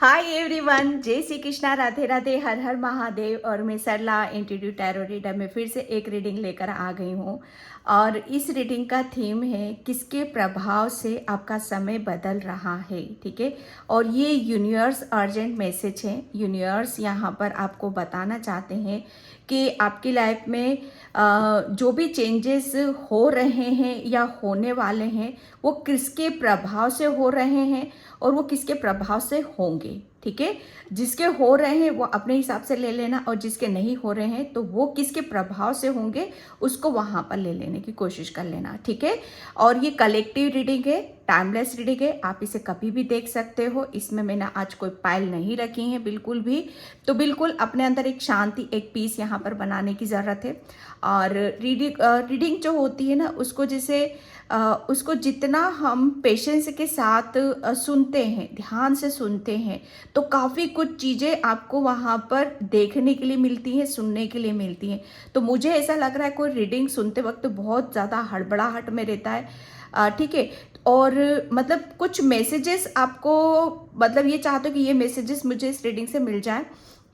Hi everyone, जय श्री कृष्णा, राधे राधे, हर हर महादेव। और मैं सरला इंस्टीट्यूट टैरो रीडर में फिर से एक रीडिंग लेकर आ गई हूँ। और इस रीडिंग का थीम है किसके प्रभाव से आपका समय बदल रहा है। ठीक है, और ये यूनिवर्स अर्जेंट मैसेज है। यूनिवर्स यहाँ पर आपको बताना चाहते हैं कि आपकी लाइफ में जो भी चेंजेस हो रहे हैं या होने वाले हैं वो किसके प्रभाव से हो रहे हैं और वो किसके प्रभाव से होंगे। ठीक है, जिसके हो रहे हैं वो अपने हिसाब से ले लेना, और जिसके नहीं हो रहे हैं तो वो किसके प्रभाव से होंगे उसको वहां पर ले लेने की कोशिश कर लेना। ठीक है, और ये कलेक्टिव रीडिंग है, टाइमलेस रीडिंग है, आप इसे कभी भी देख सकते हो। इसमें मैंने आज कोई पायल नहीं रखी है बिल्कुल भी। तो बिल्कुल अपने अंदर एक शांति, एक पीस यहाँ पर बनाने की ज़रूरत है। और रीडिंग जो होती है ना, उसको जैसे उसको जितना हम पेशेंस के साथ सुनते हैं, ध्यान से सुनते हैं, तो काफ़ी कुछ चीज़ें आपको वहाँ पर देखने के लिए मिलती हैं, सुनने के लिए मिलती हैं। तो मुझे ऐसा लग रहा है कोई रीडिंग सुनते वक्त बहुत ज़्यादा हड़बड़ाहट में रहता है। ठीक है, और मतलब कुछ मैसेजेस आपको, मतलब ये चाहते हो कि ये मैसेजेस मुझे इस रीडिंग से मिल जाए।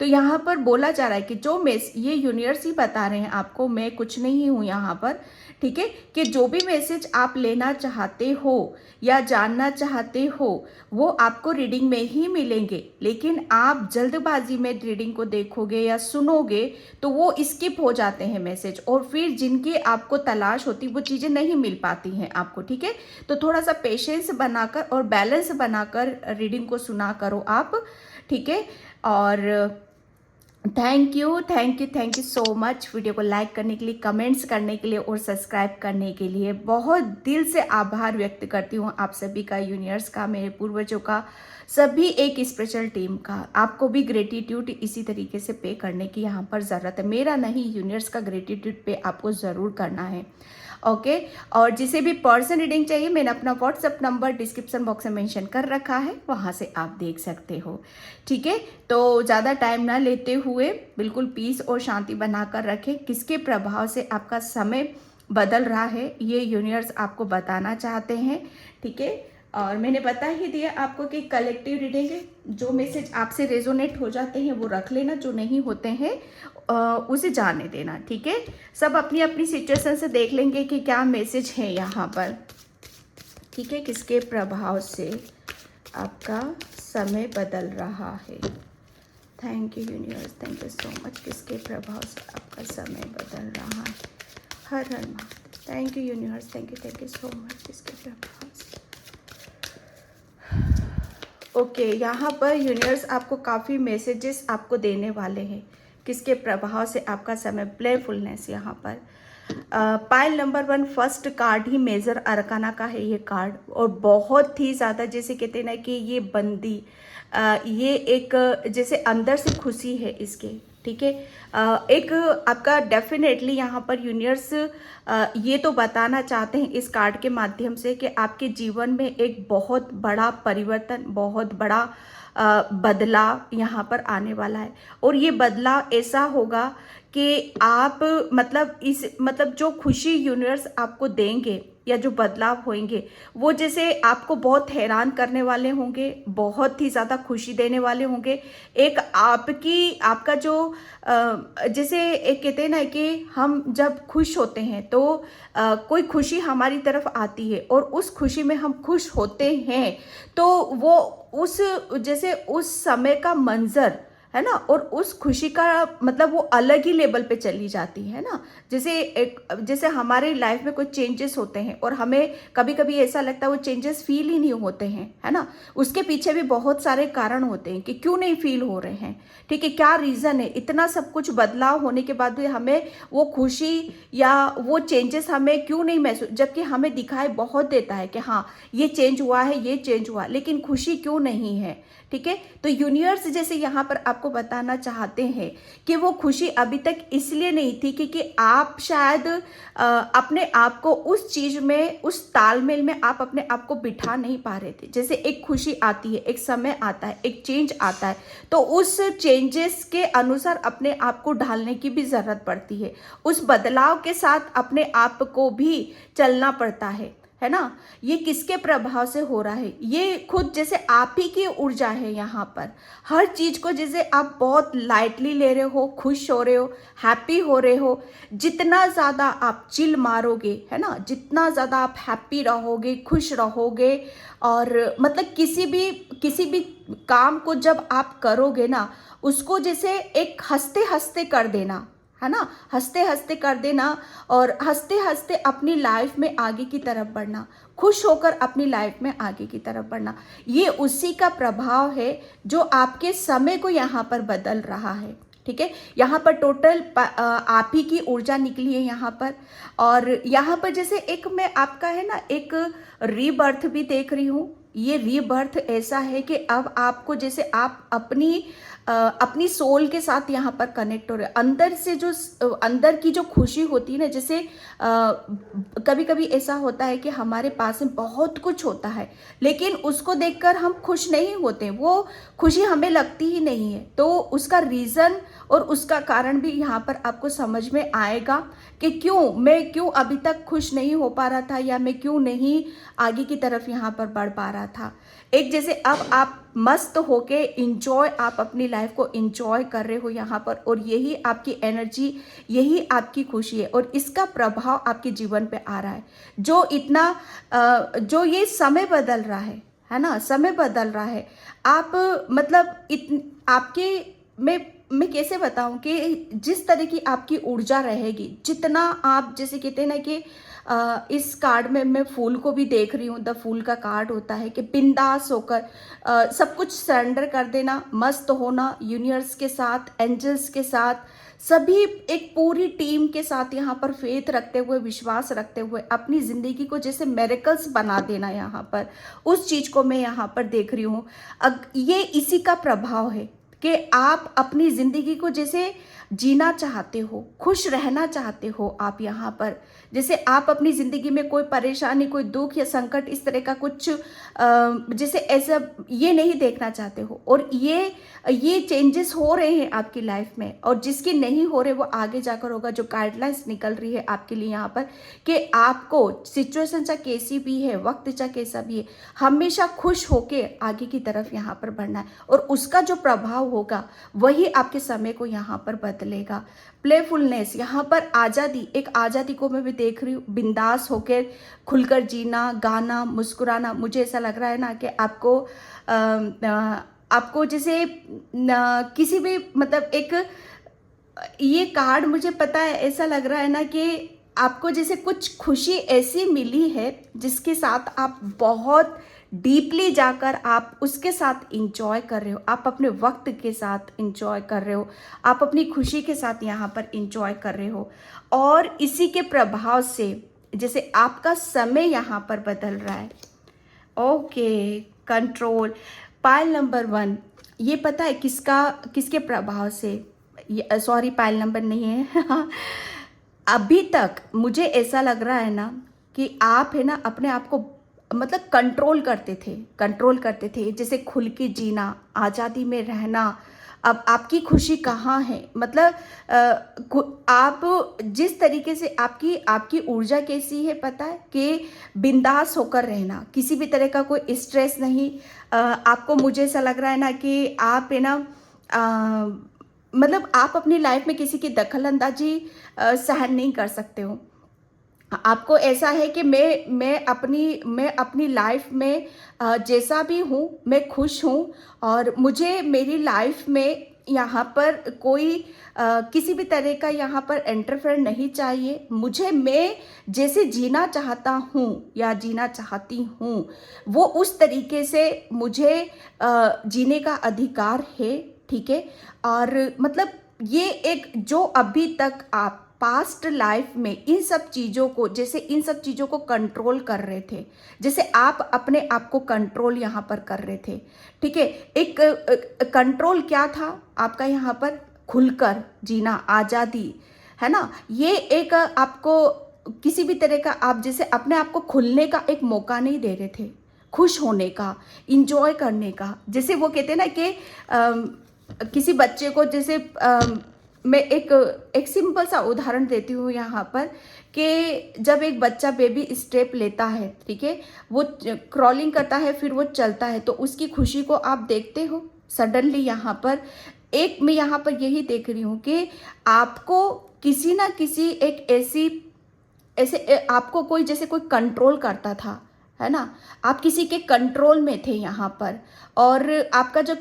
तो यहाँ पर बोला जा रहा है कि जो ये यूनिवर्स ही बता रहे हैं आपको, मैं कुछ नहीं हूँ यहाँ पर। ठीक है, कि जो भी मैसेज आप लेना चाहते हो या जानना चाहते हो वो आपको रीडिंग में ही मिलेंगे। लेकिन आप जल्दबाजी में रीडिंग को देखोगे या सुनोगे तो वो स्किप हो जाते हैं मैसेज, और फिर जिनकी आपको तलाश होती वो चीज़ें नहीं मिल पाती हैं आपको। ठीक है, तो थोड़ा सा पेशेंस बनाकर और बैलेंस बनाकर रीडिंग को सुना करो आप। ठीक है, और thank you so much video को लाइक करने के लिए, कमेंट्स करने के लिए और सब्सक्राइब करने के लिए। बहुत दिल से आभार व्यक्त करती हूँ आप सभी का, यूनिवर्स का, मेरे पूर्वजों का, सभी एक स्पेशल टीम का। आपको भी ग्रेटिट्यूड इसी तरीके से पे करने की यहाँ पर ज़रूरत है। मेरा नहीं, यूनिवर्स का ग्रेटिट्यूड पे आपको ज़रूर करना है। ओके, और जिसे भी पर्सन रीडिंग चाहिए मैंने अपना व्हाट्सएप नंबर डिस्क्रिप्शन बॉक्स में मेंशन कर रखा है, वहाँ से आप देख सकते हो। ठीक है, तो ज़्यादा टाइम ना लेते हुए बिल्कुल पीस और शांति बनाकर रखें। किसके प्रभाव से आपका समय बदल रहा है ये यूनिवर्स आपको बताना चाहते हैं। ठीक है, और मैंने बता ही दिया आपको कि कलेक्टिव रीडिंग है। जो मैसेज आपसे रेजोनेट हो जाते हैं वो रख लेना, जो नहीं होते हैं उसे जाने देना। ठीक है, सब अपनी अपनी सिचुएशन से देख लेंगे कि क्या मैसेज है यहाँ पर। ठीक है, किसके प्रभाव से आपका समय बदल रहा है। Thank you universe, thank you so much. किसके प्रभाव से आपका समय बदल रहा है। हर हर Mahadev. Thank you universe, thank you so much. किसके प्रभाव से। ओके, यहाँ पर यूनिवर्स आपको काफ़ी मैसेजेस आपको देने वाले हैं। किसके प्रभाव से आपका समय, प्लेफुलनेस। यहाँ पर पाइल नंबर 1 फर्स्ट कार्ड ही मेजर अरकाना का है ये कार्ड, और बहुत ही ज़्यादा जैसे कहते हैं ना कि ये बंदी, ये एक जैसे अंदर से खुशी है इसके। ठीक है, एक आपका डेफिनेटली यहाँ पर यूनिवर्स ये तो बताना चाहते हैं इस कार्ड के माध्यम से कि आपके जीवन में एक बहुत बड़ा परिवर्तन, बहुत बड़ा बदलाव यहाँ पर आने वाला है। और ये बदलाव ऐसा होगा कि आप मतलब जो खुशी यूनिवर्स आपको देंगे या जो बदलाव होंगे वो जैसे आपको बहुत हैरान करने वाले होंगे, बहुत ही ज़्यादा खुशी देने वाले होंगे। एक आपका जो जैसे एक कहते हैं ना कि हम जब खुश होते हैं तो कोई खुशी हमारी तरफ आती है और उस खुशी में हम खुश होते हैं, तो वो उस जैसे उस समय का मंजर है ना, और उस खुशी का मतलब वो अलग ही लेवल पे चली जाती है ना। जैसे हमारे लाइफ में कोई चेंजेस होते हैं और हमें कभी कभी ऐसा लगता है वो चेंजेस फील ही नहीं होते हैं, है ना। उसके पीछे भी बहुत सारे कारण होते हैं कि क्यों नहीं फील हो रहे हैं। ठीक है, क्या रीज़न है, इतना सब कुछ बदलाव होने के बाद भी हमें वो खुशी या वो चेंजेस हमें क्यों नहीं महसूस, जबकि हमें दिखाई बहुत देता है कि हाँ ये चेंज हुआ है, ये चेंज हुआ, लेकिन खुशी क्यों नहीं है। ठीक है, तो यूनिवर्स जैसे यहाँ पर आपको बताना चाहते हैं कि वो खुशी अभी तक इसलिए नहीं थी क्योंकि आप शायद अपने आप को उस चीज में, उस तालमेल में आप अपने आप को बिठा नहीं पा रहे थे। जैसे एक खुशी आती है, एक समय आता है, एक चेंज आता है, तो उस चेंजेस के अनुसार अपने आप को ढालने की भी जरूरत पड़ती है। उस बदलाव के साथ अपने आप को भी चलना पड़ता है। है ना, ये किसके प्रभाव से हो रहा है? ये खुद जैसे आप ही की ऊर्जा है यहाँ पर। हर चीज को जैसे आप बहुत लाइटली ले रहे हो, खुश हो रहे हो, हैप्पी हो रहे हो। जितना ज्यादा आप चिल मारोगे, है ना, जितना ज्यादा आप हैप्पी रहोगे, खुश रहोगे, और मतलब किसी भी काम को जब आप करोगे ना, उसको जैसे एक हंसते हंसते कर देना, है ना, हंसते हंसते कर देना, और हंसते हंसते अपनी लाइफ में आगे की तरफ बढ़ना, खुश होकर अपनी लाइफ में आगे की तरफ बढ़ना, ये उसी का प्रभाव है जो आपके समय को यहाँ पर बदल रहा है। ठीक है, यहाँ पर टोटल आप ही की ऊर्जा निकली है यहाँ पर। और यहाँ पर जैसे एक मैं आपका है ना एक रीबर्थ भी देख रही हूँ। ये रीबर्थ ऐसा है कि अब आपको जैसे आप अपनी सोल के साथ यहाँ पर कनेक्ट हो रहे, अंदर से जो अंदर की जो खुशी होती है ना, जैसे कभी कभी ऐसा होता है कि हमारे पास में बहुत कुछ होता है, लेकिन उसको देखकर हम खुश नहीं होते, वो खुशी हमें लगती ही नहीं है। तो उसका रीज़न और उसका कारण भी यहाँ पर आपको समझ में आएगा कि मैं क्यों अभी तक खुश नहीं हो पा रहा था, या मैं क्यों नहीं आगे की तरफ यहाँ पर बढ़ पा रहा था। एक जैसे अब आप मस्त होके इंजॉय, आप अपनी लाइफ को इंजॉय कर रहे हो यहाँ पर, और यही आपकी एनर्जी, यही आपकी खुशी है, और इसका प्रभाव आपके जीवन पे आ रहा है। जो ये समय बदल रहा है ना, समय बदल रहा है। आप मतलब आपके मैं कैसे बताऊं कि जिस तरह की आपकी ऊर्जा रहेगी, जितना आप जैसे कहते हैं ना कि इस कार्ड में मैं फूल को भी देख रही हूँ। द फूल का कार्ड होता है कि बिंदास होकर सब कुछ सरेंडर कर देना, मस्त होना, यूनिवर्स के साथ, एंजल्स के साथ, सभी एक पूरी टीम के साथ यहाँ पर फेथ रखते हुए, विश्वास रखते हुए अपनी ज़िंदगी को जैसे मेरेकल्स बना देना। यहाँ पर उस चीज़ को मैं यहाँ पर देख रही हूँ। ये इसी का प्रभाव है कि आप अपनी ज़िंदगी को जैसे जीना चाहते हो, खुश रहना चाहते हो। आप यहाँ पर जैसे आप अपनी ज़िंदगी में कोई परेशानी, कोई दुख या संकट, इस तरह का कुछ जैसे ऐसा ये नहीं देखना चाहते हो, और ये चेंजेस हो रहे हैं आपकी लाइफ में, और जिसकी नहीं हो रहे वो आगे जाकर होगा। जो गाइडलाइंस निकल रही है आपके लिए यहाँ पर कि आपको सिचुएशन चाहे कैसी भी है, वक्त चाहे कैसा भी है, हमेशा खुश होके आगे की तरफ यहाँ पर बढ़ना है, और उसका जो प्रभाव होगा वही आपके समय को यहाँ पर बदलेगा। प्लेफुलनेस, यहाँ पर आज़ादी, एक आज़ादी को मैं भी देख रही हूँ, बिंदास होकर खुलकर जीना, गाना, मुस्कुराना। मुझे ऐसा लग रहा है ना कि आपको जैसे किसी भी मतलब एक ये कार्ड मुझे पता है, ऐसा लग रहा है ना कि आपको जैसे कुछ खुशी ऐसी मिली है जिसके साथ आप बहुत डीपली जाकर आप उसके साथ इंजॉय कर रहे हो, आप अपने वक्त के साथ इंजॉय कर रहे हो, आप अपनी खुशी के साथ यहाँ पर इंजॉय कर रहे हो, और इसी के प्रभाव से जैसे आपका समय यहाँ पर बदल रहा है। ओके, कंट्रोल, पाइल नंबर 1, ये पता है किसके प्रभाव से? सॉरी, पाइल नंबर नहीं है अभी तक मुझे ऐसा लग रहा है ना कि आप है ना अपने आप को मतलब कंट्रोल करते थे, जैसे खुल के जीना, आज़ादी में रहना। अब आपकी खुशी कहाँ है? मतलब आप जिस तरीके से आपकी ऊर्जा कैसी है पता है कि बिंदास होकर रहना, किसी भी तरह का कोई स्ट्रेस नहीं। आपको मुझे ऐसा लग रहा है ना कि आप है ना मतलब आप अपनी लाइफ में किसी की दखल अंदाजी सहन नहीं कर सकते हो। आपको ऐसा है कि मैं अपनी लाइफ में जैसा भी हूँ मैं खुश हूँ, और मुझे मेरी लाइफ में यहाँ पर कोई किसी भी तरह का यहाँ पर इंटरफेयर नहीं चाहिए। मैं जैसे जीना चाहता हूँ या जीना चाहती हूँ, वो उस तरीके से मुझे जीने का अधिकार है। ठीक है, और मतलब ये एक जो अभी तक आप पास्ट लाइफ में इन सब चीज़ों को कंट्रोल कर रहे थे, जैसे आप अपने आप को कंट्रोल यहाँ पर कर रहे थे। ठीक है, एक कंट्रोल क्या था आपका? यहाँ पर खुलकर जीना, आज़ादी, है ना। ये एक आपको किसी भी तरह का आप जैसे अपने आप को खुलने का एक मौका नहीं दे रहे थे, खुश होने का, इंजॉय करने का। जैसे वो कहते हैं ना कि किसी बच्चे को जैसे मैं एक सिंपल सा उदाहरण देती हूँ यहाँ पर कि जब एक बच्चा बेबी स्टेप लेता है, ठीक है, वो क्रॉलिंग करता है, फिर वो चलता है, तो उसकी खुशी को आप देखते हो। सडनली यहाँ पर मैं यहाँ पर यही देख रही हूँ कि आपको किसी ना किसी एक आपको कोई जैसे कोई कंट्रोल करता था, है ना, आप किसी के कंट्रोल में थे यहाँ पर, और आपका जो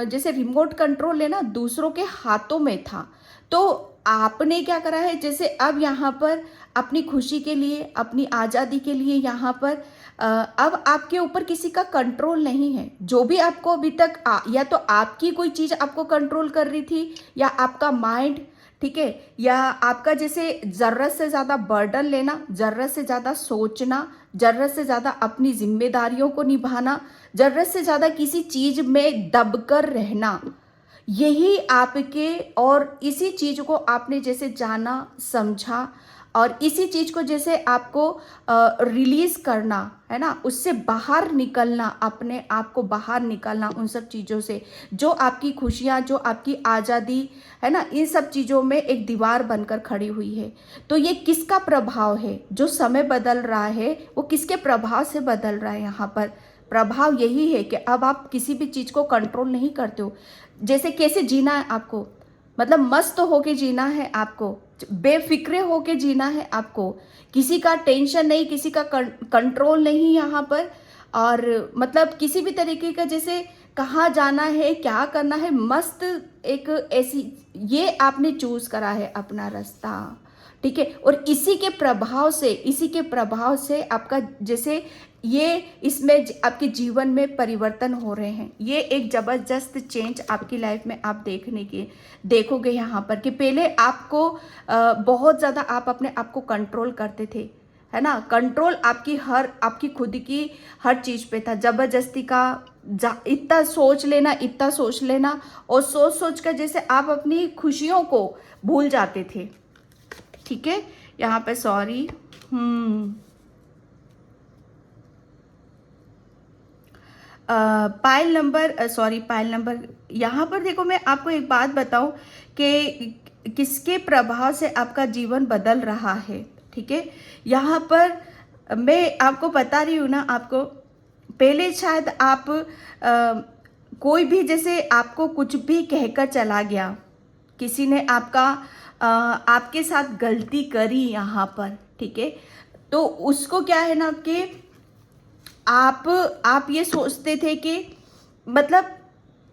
जैसे रिमोट कंट्रोल है ना दूसरों के हाथों में था। तो आपने क्या करा है, जैसे अब यहाँ पर अपनी खुशी के लिए, अपनी आज़ादी के लिए यहाँ पर अब आपके ऊपर किसी का कंट्रोल नहीं है। जो भी आपको अभी तक या तो आपकी कोई चीज़ आपको कंट्रोल कर रही थी, या आपका माइंड, ठीक है, या आपका जैसे ज़रूरत से ज़्यादा बर्डन लेना, ज़रूरत से ज़्यादा सोचना, ज़रूरत से ज़्यादा अपनी जिम्मेदारियों को निभाना, ज़रूरत से ज़्यादा किसी चीज़ में दबकर रहना, यही आपके, और इसी चीज़ को आपने जैसे जाना समझा, और इसी चीज़ को जैसे आपको रिलीज़ करना है ना, उससे बाहर निकलना, अपने आप को बाहर निकलना उन सब चीज़ों से, जो आपकी खुशियाँ, जो आपकी आज़ादी है ना, इन सब चीज़ों में एक दीवार बनकर खड़ी हुई है। तो ये किसका प्रभाव है? जो समय बदल रहा है वो किसके प्रभाव से बदल रहा है? यहाँ पर प्रभाव यही है कि अब आप किसी भी चीज़ को कंट्रोल नहीं करते हो। जैसे कैसे जीना है आपको, मतलब मस्त होके जीना है आपको, बेफिक्रे होके जीना है आपको, किसी का टेंशन नहीं, किसी का कंट्रोल नहीं यहाँ पर, और मतलब किसी भी तरीके का जैसे कहाँ जाना है, क्या करना है, मस्त एक ऐसी, ये आपने चूज करा है अपना रास्ता, ठीक है। और इसी के प्रभाव से आपका जैसे ये इसमें आपके जीवन में परिवर्तन हो रहे हैं। ये एक ज़बरदस्त चेंज आपकी लाइफ में आप देखोगे यहाँ पर, कि पहले आपको बहुत ज़्यादा आप अपने आप को कंट्रोल करते थे, है ना, कंट्रोल आपकी खुद की हर चीज़ पे था, ज़बरदस्ती का इतना सोच लेना, और सोच कर जैसे आप अपनी खुशियों को भूल जाते थे, ठीक है। यहाँ पे सॉरी, पाइल नंबर यहाँ पर देखो, मैं आपको एक बात बताऊं कि किसके प्रभाव से आपका जीवन बदल रहा है, ठीक है। यहाँ पर मैं आपको बता रही हूँ ना, आपको पहले शायद आप कोई भी जैसे आपको कुछ भी कहकर चला गया, किसी ने आपके साथ गलती करी यहाँ पर, ठीक है, तो उसको क्या है ना कि आप ये सोचते थे कि मतलब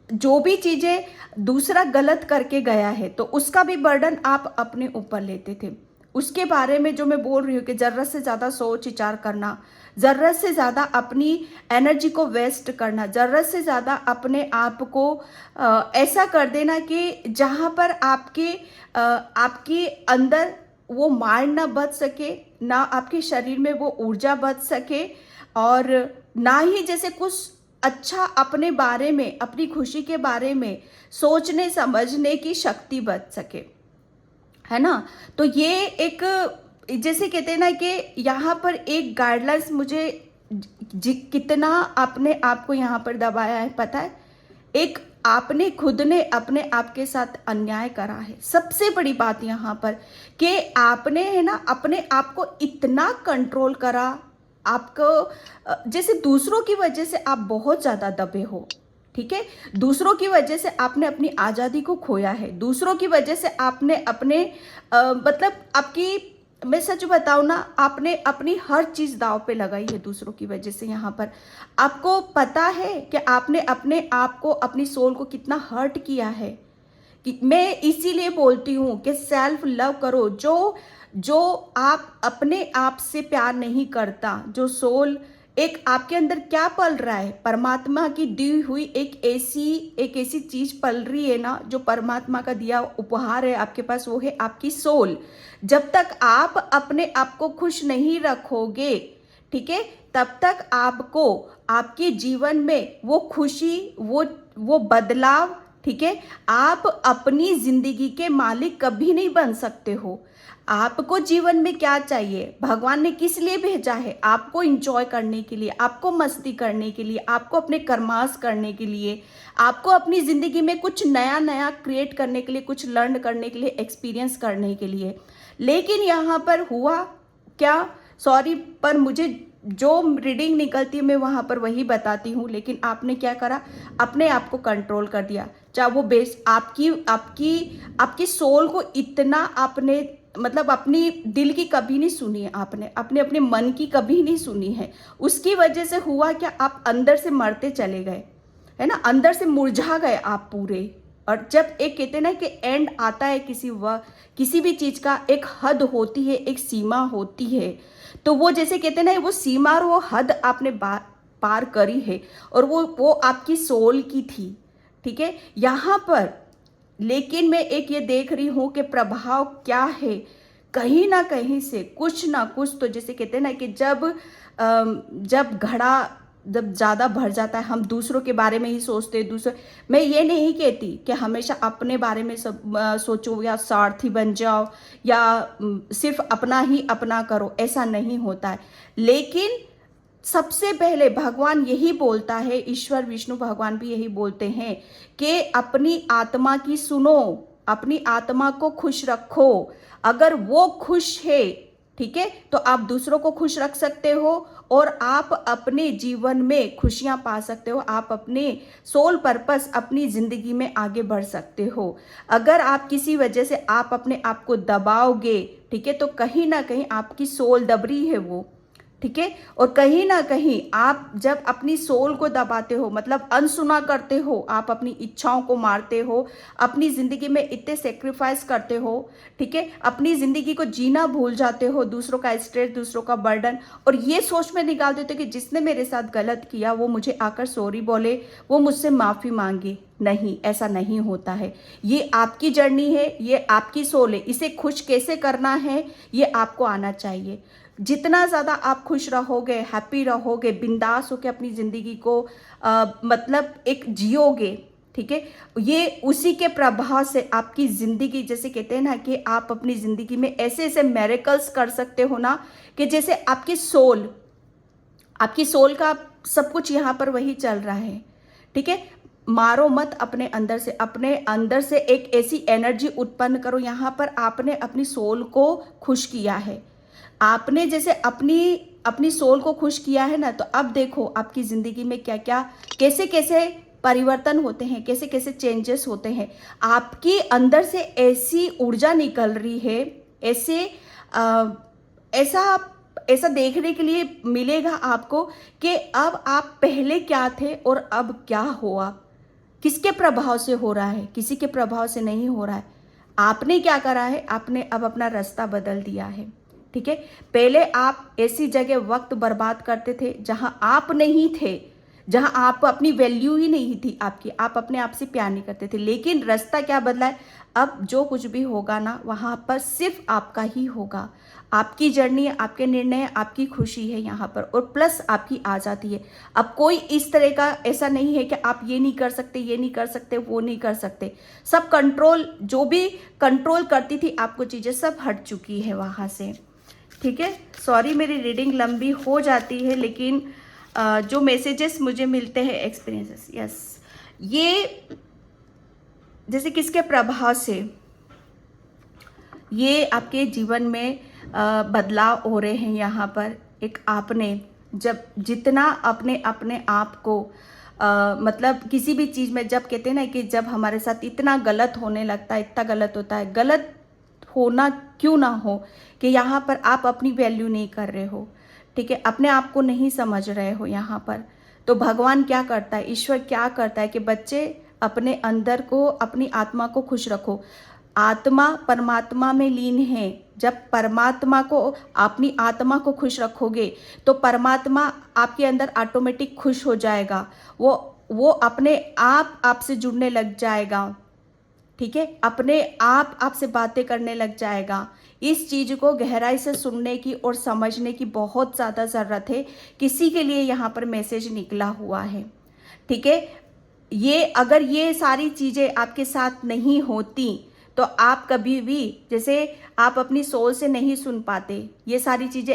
जो भी चीज़ें दूसरा गलत करके गया है तो उसका भी बर्डन आप अपने ऊपर लेते थे। उसके बारे में जो मैं बोल रही हूँ कि ज़रूरत से ज़्यादा सोच विचार करना, ज़रूरत से ज़्यादा अपनी एनर्जी को वेस्ट करना, ज़रूरत से ज़्यादा अपने आप को ऐसा कर देना कि जहाँ पर आपके अंदर वो माइंड ना बच सके, ना आपके शरीर में वो ऊर्जा बच सके, और ना ही जैसे कुछ अच्छा अपने बारे में, अपनी खुशी के बारे में सोचने समझने की शक्ति बच सके, है ना। तो ये एक, जैसे कहते हैं ना कि यहाँ पर एक गाइडलाइंस मुझे कितना अपने आप को यहाँ पर दबाया है पता है। एक आपने खुद ने अपने आप के साथ अन्याय करा है। सबसे बड़ी बात यहाँ पर कि आपने है ना अपने आप को इतना कंट्रोल करा, आपको जैसे दूसरों की वजह से आप बहुत ज़्यादा दबे हो, ठीक है। दूसरों की वजह से आपने अपनी आज़ादी को खोया है, दूसरों की वजह से आपने अपने मतलब आपकी, मैं सच बताऊँ ना, आपने अपनी हर चीज़ दांव पे लगाई है दूसरों की वजह से। यहाँ पर आपको पता है कि आपने अपने आप को, अपनी सोल को कितना हर्ट किया है। कि मैं इसीलिए बोलती हूँ कि सेल्फ लव करो। जो आप अपने आप से प्यार नहीं करता, जो सोल एक आपके अंदर क्या पल रहा है, परमात्मा की दी हुई एक ऐसी चीज पल रही है ना, जो परमात्मा का दिया उपहार है आपके पास, वो है आपकी सोल। जब तक आप अपने आप को खुश नहीं रखोगे, ठीक है, तब तक आपको आपके जीवन में वो खुशी, वो बदलाव, ठीक है, आप अपनी जिंदगी के मालिक कभी नहीं बन सकते हो। आपको जीवन में क्या चाहिए, भगवान ने किस लिए भेजा है, आपको इंजॉय करने के लिए, आपको मस्ती करने के लिए, आपको अपने कर्मास करने के लिए, आपको अपनी ज़िंदगी में कुछ नया नया क्रिएट करने के लिए, कुछ लर्न करने के लिए, एक्सपीरियंस करने के लिए। लेकिन यहाँ पर हुआ क्या, सॉरी पर मुझे जो रीडिंग निकलती है मैं वहाँ पर वही बताती हूँ, लेकिन आपने क्या करा, अपने आप को कंट्रोल कर दिया। चाहे वो बेस आपकी आपकी आपकी सोल को इतना आपने, मतलब अपनी दिल की कभी नहीं सुनी है आपने, अपने अपने मन की कभी नहीं सुनी है। उसकी वजह से हुआ क्या, आप अंदर से मरते चले गए, है ना, अंदर से मुरझा गए आप पूरे। और जब एक कहते हैं ना कि एंड आता है किसी भी चीज़ का, एक हद होती है, एक सीमा होती है, तो वो जैसे कहते हैं ना वो सीमा और वो हद आपने पार करी है, और वो आपकी सोल की थी, ठीक है यहाँ पर। लेकिन मैं एक ये देख रही हूँ कि प्रभाव क्या है, कहीं ना कहीं से कुछ ना कुछ तो, जैसे कहते हैं ना कि जब घड़ा जब ज़्यादा भर जाता है, हम दूसरों के बारे में ही सोचते हैं। दूसरे, मैं ये नहीं कहती कि हमेशा अपने बारे में सब सोचो या स्वार्थी बन जाओ या सिर्फ अपना ही अपना करो, ऐसा नहीं होता है। लेकिन सबसे पहले भगवान यही बोलता है, ईश्वर विष्णु भगवान भी यही बोलते हैं कि अपनी आत्मा की सुनो, अपनी आत्मा को खुश रखो। अगर वो खुश है, ठीक है, तो आप दूसरों को खुश रख सकते हो और आप अपने जीवन में खुशियां पा सकते हो, आप अपने सोल पर्पस अपनी जिंदगी में आगे बढ़ सकते हो। अगर आप किसी वजह से आप अपने आप को दबाओगे, ठीक है, तो कहीं ना कहीं आपकी सोल दबरी है वो, ठीक है। और कहीं ना कहीं आप जब अपनी सोल को दबाते हो, मतलब अनसुना करते हो, आप अपनी इच्छाओं को मारते हो, अपनी ज़िंदगी में इतने सेक्रीफाइस करते हो, ठीक है, अपनी ज़िंदगी को जीना भूल जाते हो, दूसरों का स्ट्रेस, दूसरों का बर्डन, और ये सोच में निकाल देते हो कि जिसने मेरे साथ गलत किया वो मुझे आकर सॉरी बोले, वो मुझसे माफ़ी मांगे। नहीं, ऐसा नहीं होता है। ये आपकी जर्नी है, ये आपकी सोल है, इसे खुश कैसे करना है ये आपको आना चाहिए। जितना ज़्यादा आप खुश रहोगे, हैप्पी रहोगे, बिंदास होकर अपनी ज़िंदगी को मतलब एक जियोगे, ठीक है, ये उसी के प्रभाव से आपकी ज़िंदगी, जैसे कहते हैं ना कि आप अपनी ज़िंदगी में ऐसे ऐसे मेरेकल्स कर सकते हो ना, कि जैसे आपकी सोल का सब कुछ यहाँ पर वही चल रहा है, ठीक है। मारो मत अपने अंदर से एक ऐसी एनर्जी उत्पन्न करो। यहाँ पर आपने अपनी सोल को खुश किया है, आपने जैसे अपनी अपनी सोल को खुश किया है ना, तो अब देखो आपकी ज़िंदगी में क्या क्या, कैसे कैसे परिवर्तन होते हैं, कैसे कैसे चेंजेस होते हैं। आपकी अंदर से ऐसी ऊर्जा निकल रही है, ऐसे ऐसा ऐसा देखने के लिए मिलेगा आपको कि अब आप पहले क्या थे और अब क्या हो आप। किसके प्रभाव से हो रहा है, किसी के प्रभाव से नहीं हो रहा है। आपने क्या करा है, आपने अब अपना रास्ता बदल दिया है, ठीक है। पहले आप ऐसी जगह वक्त बर्बाद करते थे जहां आप नहीं थे, जहां आप अपनी वैल्यू ही नहीं थी आपकी, आप अपने आप से प्यार नहीं करते थे। लेकिन रास्ता क्या बदला है, अब जो कुछ भी होगा ना वहां पर सिर्फ आपका ही होगा, आपकी जर्नी, आपके निर्णय, आपकी खुशी है यहाँ पर, और प्लस आपकी आज़ादी है। अब कोई इस तरह का ऐसा नहीं है कि आप ये नहीं कर सकते, ये नहीं कर सकते, वो नहीं कर सकते। सब कंट्रोल, जो भी कंट्रोल करती थी आपको चीज़ें, सब हट चुकी है वहाँ से, ठीक है। सॉरी मेरी रीडिंग लंबी हो जाती है, लेकिन जो मैसेजेस मुझे मिलते हैं, एक्सपीरियंसेस, यस, ये जैसे किसके प्रभाव से ये आपके जीवन में बदलाव हो रहे हैं। यहाँ पर एक आपने जब जितना अपने अपने आप को मतलब किसी भी चीज़ में, जब कहते हैं ना कि जब हमारे साथ इतना गलत होने लगता है, इतना गलत होता है, गलत होना क्यों ना हो, कि यहाँ पर आप अपनी वैल्यू नहीं कर रहे हो, ठीक है, अपने आप को नहीं समझ रहे हो यहाँ पर, तो भगवान क्या करता है, ईश्वर क्या करता है कि बच्चे अपने अंदर को, अपनी आत्मा को खुश रखो। आत्मा परमात्मा में लीन है। जब परमात्मा को, अपनी आत्मा को खुश रखोगे तो परमात्मा आपके अंदर ऑटोमेटिक खुश हो जाएगा, वो अपने आप आपसे जुड़ने लग जाएगा, ठीक है, अपने आप आपसे बातें करने लग जाएगा। इस चीज़ को गहराई से सुनने की और समझने की बहुत ज़्यादा ज़रूरत है। किसी के लिए यहाँ पर मैसेज निकला हुआ है, ठीक है। ये अगर ये सारी चीज़ें आपके साथ नहीं होती तो आप कभी भी जैसे आप अपनी सोल से नहीं सुन पाते, ये सारी चीज़ें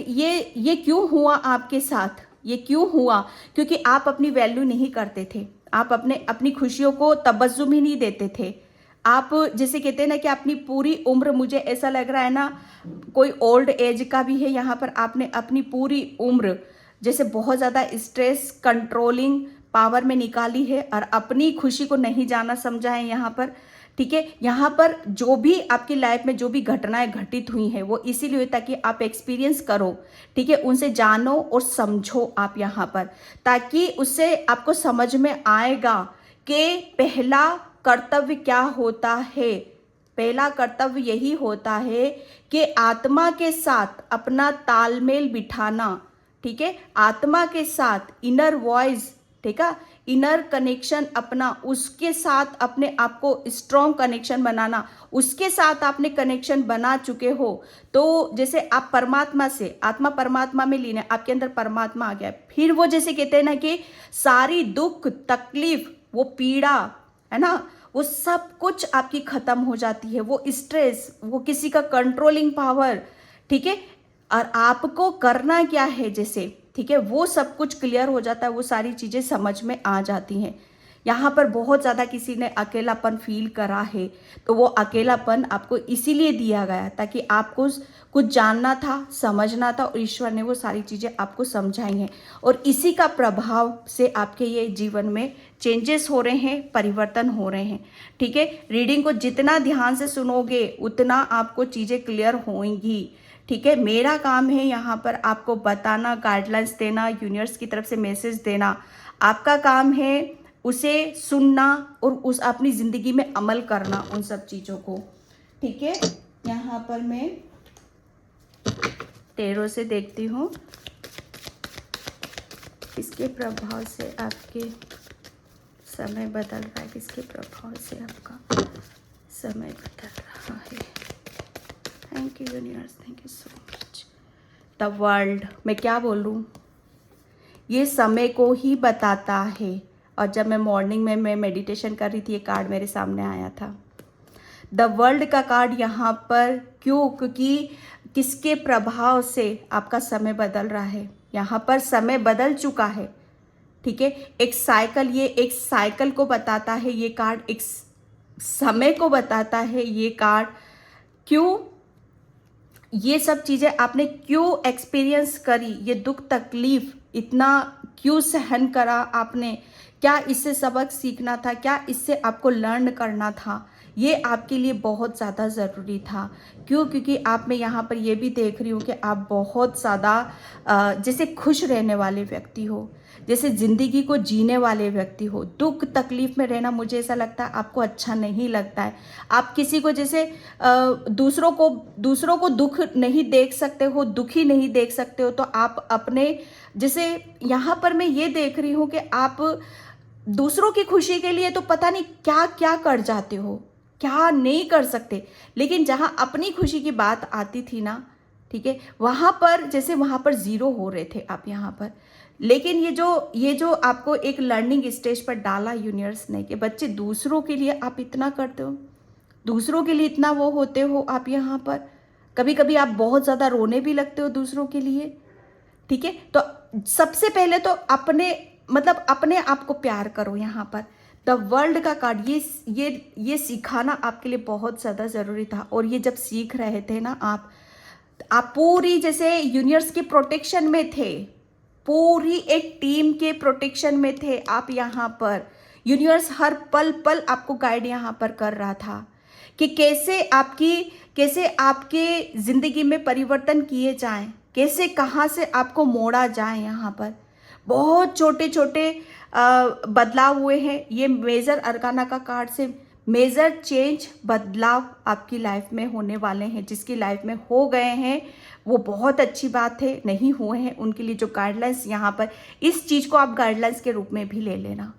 ये क्यों हुआ आपके साथ, ये क्यों हुआ? क्योंकि आप अपनी वैल्यू नहीं करते थे, आप अपनी खुशियों को तबज्जुम ही नहीं देते थे। आप जैसे कहते हैं ना कि अपनी पूरी उम्र, मुझे ऐसा लग रहा है ना कोई ओल्ड एज का भी है यहाँ पर, आपने अपनी पूरी उम्र जैसे बहुत ज़्यादा स्ट्रेस कंट्रोलिंग पावर में निकाली है और अपनी खुशी को नहीं जाना समझा है यहाँ पर। ठीक है, यहाँ पर जो भी आपकी लाइफ में जो भी घटनाएं घटित हुई हैं वो इसीलिए हुई ताकि आप एक्सपीरियंस करो, ठीक है, उनसे जानो और समझो आप यहाँ पर, ताकि उससे आपको समझ में आएगा कि पहला कर्तव्य क्या होता है। पहला कर्तव्य यही होता है कि आत्मा के साथ अपना तालमेल बिठाना, ठीक है, आत्मा के साथ इनर वॉइस, ठीक है, इनर कनेक्शन अपना, उसके साथ अपने आप को स्ट्रॉन्ग कनेक्शन बनाना। उसके साथ आपने कनेक्शन बना चुके हो तो जैसे आप परमात्मा से, आत्मा परमात्मा में लीन है, आपके अंदर परमात्मा आ गया, फिर वो जैसे कहते हैं ना कि सारी दुख तकलीफ, वो पीड़ा है ना, वो सब कुछ आपकी खत्म हो जाती है, वो स्ट्रेस, वो किसी का कंट्रोलिंग पावर, ठीक है, और आपको करना क्या है जैसे, ठीक है, वो सब कुछ क्लियर हो जाता है, वो सारी चीज़ें समझ में आ जाती हैं। यहाँ पर बहुत ज़्यादा किसी ने अकेलापन फील करा है तो वो अकेलापन आपको इसीलिए दिया गया ताकि आपको कुछ जानना था, समझना था, और ईश्वर ने वो सारी चीज़ें आपको समझाई हैं और इसी का प्रभाव से आपके ये जीवन में चेंजेस हो रहे हैं, परिवर्तन हो रहे हैं। ठीक है, रीडिंग को जितना ध्यान से सुनोगे उतना आपको चीज़ें क्लियर होंगी। ठीक है, मेरा काम है यहाँ पर आपको बताना, गाइडलाइंस देना, यूनिवर्स की तरफ से मैसेज देना। आपका काम है उसे सुनना और उस अपनी ज़िंदगी में अमल करना उन सब चीज़ों को। ठीक है, यहाँ पर मैं टेरो से देखती हूँ किसके प्रभाव से आपके समय बदल रहा है, किसके प्रभाव से आपका समय बदल रहा है। Thank you universe, thank you so much. The world, मैं क्या बोल रही हूँ, ये समय को ही बताता है। और जब मैं मॉर्निंग में मैं मेडिटेशन कर रही थी, ये कार्ड मेरे सामने आया था, द वर्ल्ड का कार्ड यहाँ पर। क्यों? क्योंकि किसके प्रभाव से आपका समय बदल रहा है। यहाँ पर समय बदल चुका है। ठीक है, एक साइकिल, ये एक साइकिल को बताता है ये कार्ड, एक समय को बताता है ये कार्ड। क्यों? ये सब चीज़ें आपने क्यों एक्सपीरियंस करी, ये दुख तकलीफ इतना क्यों सहन करा आपने, क्या इससे सबक सीखना था, क्या इससे आपको लर्न करना था, ये आपके लिए बहुत ज़्यादा ज़रूरी था। क्यों? क्योंकि आप, मैं यहाँ पर ये भी देख रही हूँ कि आप बहुत ज़्यादा जैसे खुश रहने वाले व्यक्ति हो, जैसे ज़िंदगी को जीने वाले व्यक्ति हो। दुख तकलीफ़ में रहना मुझे ऐसा लगता है आपको अच्छा नहीं लगता है। आप किसी को जैसे दूसरों को दुख नहीं देख सकते हो, दुखी नहीं देख सकते हो, तो आप अपने, जैसे यहाँ पर मैं ये देख रही हूँ कि आप दूसरों की खुशी के लिए तो पता नहीं क्या क्या कर जाते हो, क्या नहीं कर सकते, लेकिन जहाँ अपनी खुशी की बात आती थी ना, ठीक है, वहाँ पर जैसे वहाँ पर ज़ीरो हो रहे थे आप यहाँ पर। लेकिन ये जो आपको एक लर्निंग स्टेज पर डाला यूनिवर्स ने कि बच्चे दूसरों के लिए आप इतना करते हो, दूसरों के लिए इतना वो होते हो आप यहाँ पर। कभी कभी आप बहुत ज़्यादा रोने भी लगते हो दूसरों के लिए। ठीक है, तो सबसे पहले तो अपने आप को प्यार करो। यहाँ पर द वर्ल्ड का कार्ड ये सिखाना आपके लिए बहुत ज़्यादा ज़रूरी था। और ये जब सीख रहे थे ना आप पूरी जैसे यूनिवर्स के प्रोटेक्शन में थे, पूरी एक टीम के प्रोटेक्शन में थे आप यहाँ पर। यूनिवर्स हर पल पल आपको गाइड यहाँ पर कर रहा था कि कैसे आपके ज़िंदगी में परिवर्तन किए जाएं, कैसे कहाँ से आपको मोड़ा जाए। यहाँ पर बहुत छोटे छोटे बदलाव हुए हैं। ये मेजर अरकाना का कार्ड से मेजर चेंज, बदलाव आपकी लाइफ में होने वाले हैं। जिसकी लाइफ में हो गए हैं वो बहुत अच्छी बात है, नहीं हुए हैं उनके लिए जो गाइडलाइंस यहाँ पर, इस चीज़ को आप गाइडलाइंस के रूप में भी ले लेना।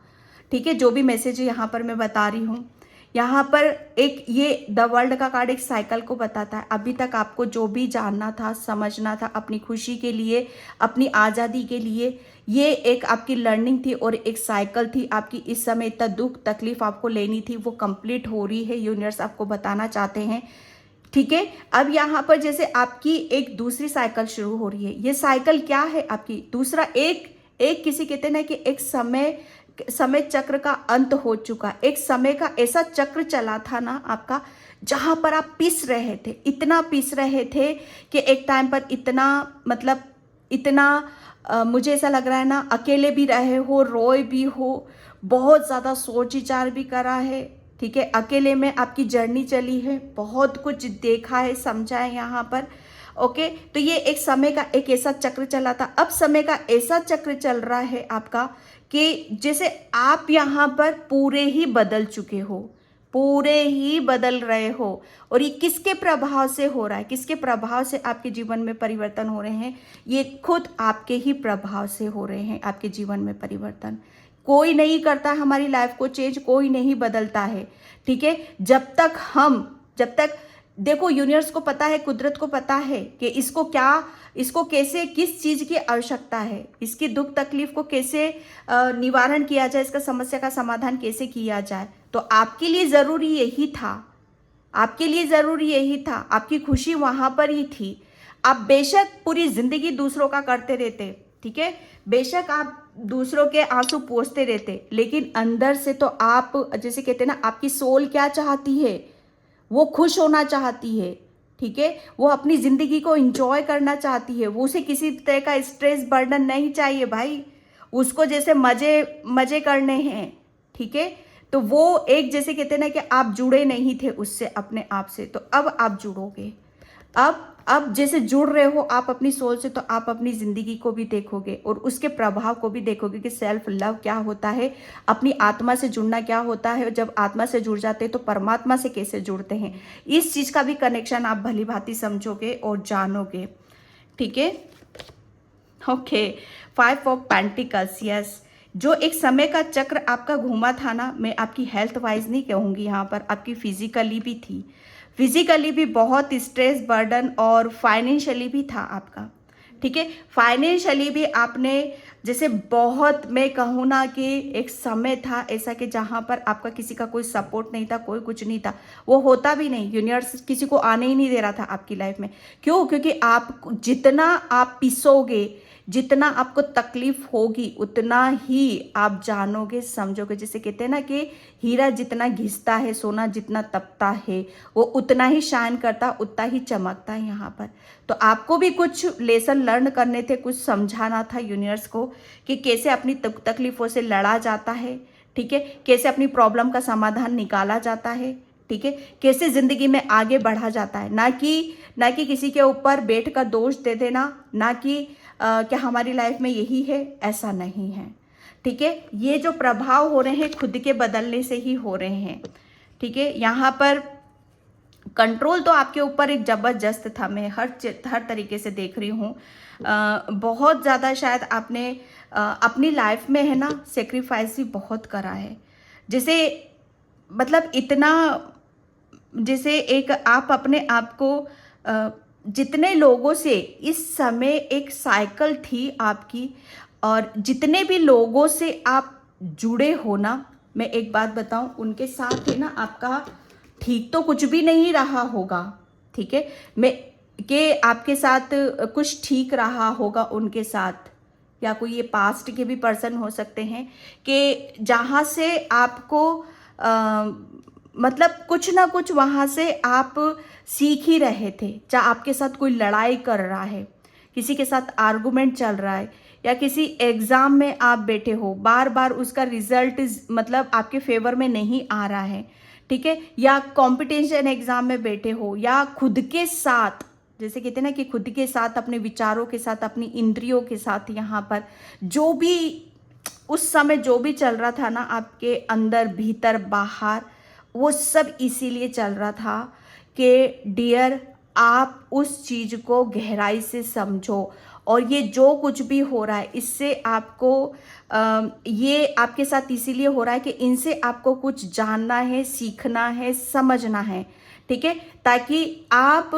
ठीक है, जो भी मैसेज यहाँ पर मैं बता रही हूँ, यहाँ पर एक ये द वर्ल्ड का कार्ड एक साइकिल को बताता है। अभी तक आपको जो भी जानना था, समझना था अपनी खुशी के लिए, अपनी आज़ादी के लिए, ये एक आपकी लर्निंग थी और एक साइकिल थी आपकी। इस समय इतना दुख तकलीफ आपको लेनी थी वो कंप्लीट हो रही है, यूनिवर्स आपको बताना चाहते हैं। ठीक है, अब यहाँ पर जैसे आपकी एक दूसरी साइकिल शुरू हो रही है। ये साइकिल क्या है आपकी? दूसरा एक एक किसी कहते हैं ना कि एक समय चक्र का अंत हो चुका। एक समय का ऐसा चक्र चला था ना आपका, जहां पर आप पिस रहे थे, इतना पिस रहे थे कि एक टाइम पर इतना मतलब इतना मुझे ऐसा लग रहा है ना, अकेले भी रहे हो, रोए भी हो, बहुत ज़्यादा सोच विचार भी करा है। ठीक है, अकेले में आपकी जर्नी चली है, बहुत कुछ देखा है, समझा है यहाँ पर। ओके, तो ये एक समय का एक ऐसा चक्र चला था। अब समय का ऐसा चक्र चल रहा है आपका कि जैसे आप यहाँ पर पूरे ही बदल चुके हो, पूरे ही बदल रहे हो। और ये किसके प्रभाव से हो रहा है? किसके प्रभाव से आपके जीवन में परिवर्तन हो रहे हैं? ये खुद आपके ही प्रभाव से हो रहे हैं आपके जीवन में परिवर्तन। कोई नहीं करता हमारी लाइफ को चेंज, कोई नहीं बदलता है। ठीक है, जब तक देखो, यूनिवर्स को पता है, कुदरत को पता है कि इसको कैसे, किस चीज की आवश्यकता है, इसकी दुख तकलीफ को कैसे निवारण किया जाए, इसका समस्या का समाधान कैसे किया जाए। तो आपके लिए जरूरी यही था, आपके लिए जरूरी यही था, आपकी खुशी वहां पर ही थी। आप बेशक पूरी जिंदगी दूसरों का करते रहते, ठीक है, बेशक आप दूसरों के आंसू पोंछते रहते, लेकिन अंदर से तो आप जैसे कहते हैं ना, आपकी सोल क्या चाहती है? वो खुश होना चाहती है। ठीक है, वो अपनी जिंदगी को एंजॉय करना चाहती है। वो उसे किसी तरह का स्ट्रेस बर्डन नहीं चाहिए भाई, उसको जैसे मजे मजे करने हैं। ठीक है, तो वो एक जैसे कहते हैं ना कि आप जुड़े नहीं थे उससे, अपने आप से, तो अब आप जुड़ोगे। अब जैसे जुड़ रहे हो आप अपनी सोल से, तो आप अपनी जिंदगी को भी देखोगे और उसके प्रभाव को भी देखोगे कि सेल्फ लव क्या होता है, अपनी आत्मा से जुड़ना क्या होता है। जब आत्मा से जुड़ जाते हैं तो परमात्मा से कैसे जुड़ते हैं, इस चीज का भी कनेक्शन आप भली भांति समझोगे और जानोगे। ठीक है, ओके, 5 ऑफ पेंटिकल्स, यस, जो एक समय का चक्र आपका घूमा था ना, मैं आपकी हेल्थ वाइज नहीं कहूँगी, यहाँ पर आपकी फिजिकली भी थी, फिजिकली भी बहुत स्ट्रेस बर्डन और फाइनेंशियली भी था आपका। ठीक है, फाइनेंशियली भी आपने जैसे बहुत, मैं कहूँ ना कि एक समय था ऐसा कि जहाँ पर आपका किसी का कोई सपोर्ट नहीं था, कोई कुछ नहीं था, वो होता भी नहीं, यूनिवर्स किसी को आने ही नहीं दे रहा था आपकी लाइफ में। क्यों? क्योंकि आप जितना आप पिसोगे, जितना आपको तकलीफ होगी, उतना ही आप जानोगे, समझोगे। जैसे कहते हैं ना कि हीरा जितना घिसता है, सोना जितना तपता है, वो उतना ही शाइन करता, उतना ही चमकता है यहाँ पर। तो आपको भी कुछ लेसन लर्न करने थे, कुछ समझाना था यूनिवर्स को कि कैसे अपनी तकलीफों से लड़ा जाता है। ठीक है, कैसे अपनी प्रॉब्लम का समाधान निकाला जाता है। ठीक है, कैसे जिंदगी में आगे बढ़ा जाता है, ना कि किसी के ऊपर बैठ कर दोष दे देना, ना कि क्या हमारी लाइफ में यही है, ऐसा नहीं है। ठीक है, ये जो प्रभाव हो रहे हैं खुद के बदलने से ही हो रहे हैं। ठीक है, यहाँ पर कंट्रोल तो आपके ऊपर एक जबरदस्त था, मैं हर तरीके से देख रही हूँ। बहुत ज़्यादा शायद आपने अपनी लाइफ में है ना सेक्रीफाइस भी बहुत करा है। जैसे मतलब इतना, जैसे एक आप अपने आप को जितने लोगों से इस समय एक साइकिल थी आपकी, और जितने भी लोगों से आप जुड़े हो ना, मैं एक बात बताऊं, उनके साथ है ना आपका ठीक तो कुछ भी नहीं रहा होगा। ठीक है, मैं कि आपके साथ कुछ ठीक रहा होगा उनके साथ, या कोई ये पास्ट के भी पर्सन हो सकते हैं कि जहाँ से आपको मतलब कुछ ना कुछ वहाँ से आप सीख ही रहे थे। चाहे आपके साथ कोई लड़ाई कर रहा है, किसी के साथ आर्गुमेंट चल रहा है, या किसी एग्ज़ाम में आप बैठे हो, बार बार उसका रिजल्ट मतलब आपके फेवर में नहीं आ रहा है। ठीक है, या कॉम्पिटिशन एग्ज़ाम में बैठे हो, या खुद के साथ, जैसे कहते हैं ना कि खुद के साथ, अपने विचारों के साथ, अपनी इंद्रियों के साथ, यहाँ पर जो भी उस समय जो भी चल रहा था ना आपके अंदर भीतर बाहर, वो सब इसीलिए चल रहा था कि डियर, आप उस चीज़ को गहराई से समझो और ये जो कुछ भी हो रहा है इससे आपको ये आपके साथ इसीलिए हो रहा है कि इनसे आपको कुछ जानना है, सीखना है, समझना है, ठीक है, ताकि आप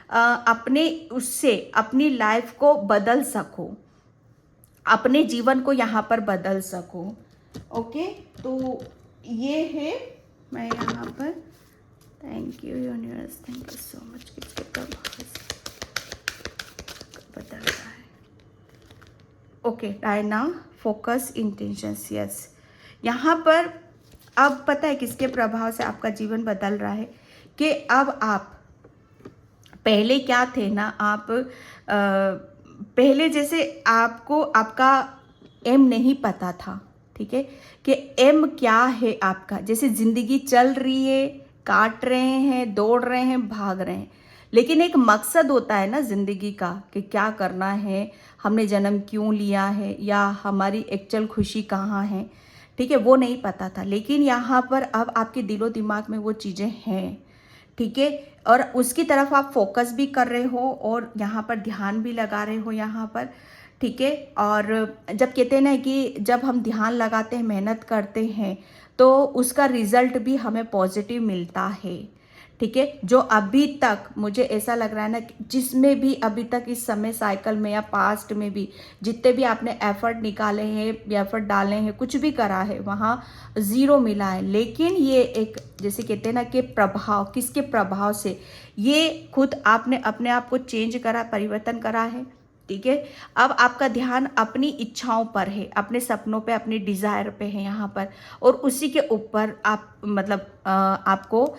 अपने उससे अपनी लाइफ को बदल सको, अपने जीवन को यहाँ पर बदल सको। ओके, तो ये है मैं यहाँ पर, thank you universe, thank you so much, किसके प्रभाव से बदल रहा है। Okay Diana, focus, intentions, yes. यहाँ पर अब पता है किसके प्रभाव से आपका जीवन बदल रहा है, कि अब आप पहले क्या थे ना, आप पहले जैसे आपको आपका एम नहीं पता था, ठीक है, कि एम क्या है आपका। जैसे ज़िंदगी चल रही है, काट रहे हैं, दौड़ रहे हैं, भाग रहे हैं, लेकिन एक मकसद होता है ना ज़िंदगी का, कि क्या करना है, हमने जन्म क्यों लिया है, या हमारी एक्चुअल खुशी कहाँ है, ठीक है, वो नहीं पता था। लेकिन यहाँ पर अब आपके दिलो दिमाग में वो चीज़ें हैं, ठीक है, और उसकी तरफ आप फोकस भी कर रहे हो और यहाँ पर ध्यान भी लगा रहे हो यहाँ पर, ठीक है। और जब कहते हैं ना कि जब हम ध्यान लगाते हैं, मेहनत करते हैं, तो उसका रिजल्ट भी हमें पॉजिटिव मिलता है, ठीक है। जो अभी तक मुझे ऐसा लग रहा है ना, जिसमें भी अभी तक इस समय साइकिल में या पास्ट में भी जितने भी आपने एफर्ट निकाले हैं या एफर्ट डाले हैं, कुछ भी करा है, वहाँ ज़ीरो मिला है। लेकिन ये एक जैसे कहते हैं ना कि प्रभाव, किसके प्रभाव से, ये खुद आपने अपने आप को चेंज करा, परिवर्तन करा है, ठीक है। अब आपका ध्यान अपनी इच्छाओं पर है, अपने सपनों पे, अपने डिज़ायर पे है यहाँ पर, और उसी के ऊपर आप मतलब आपको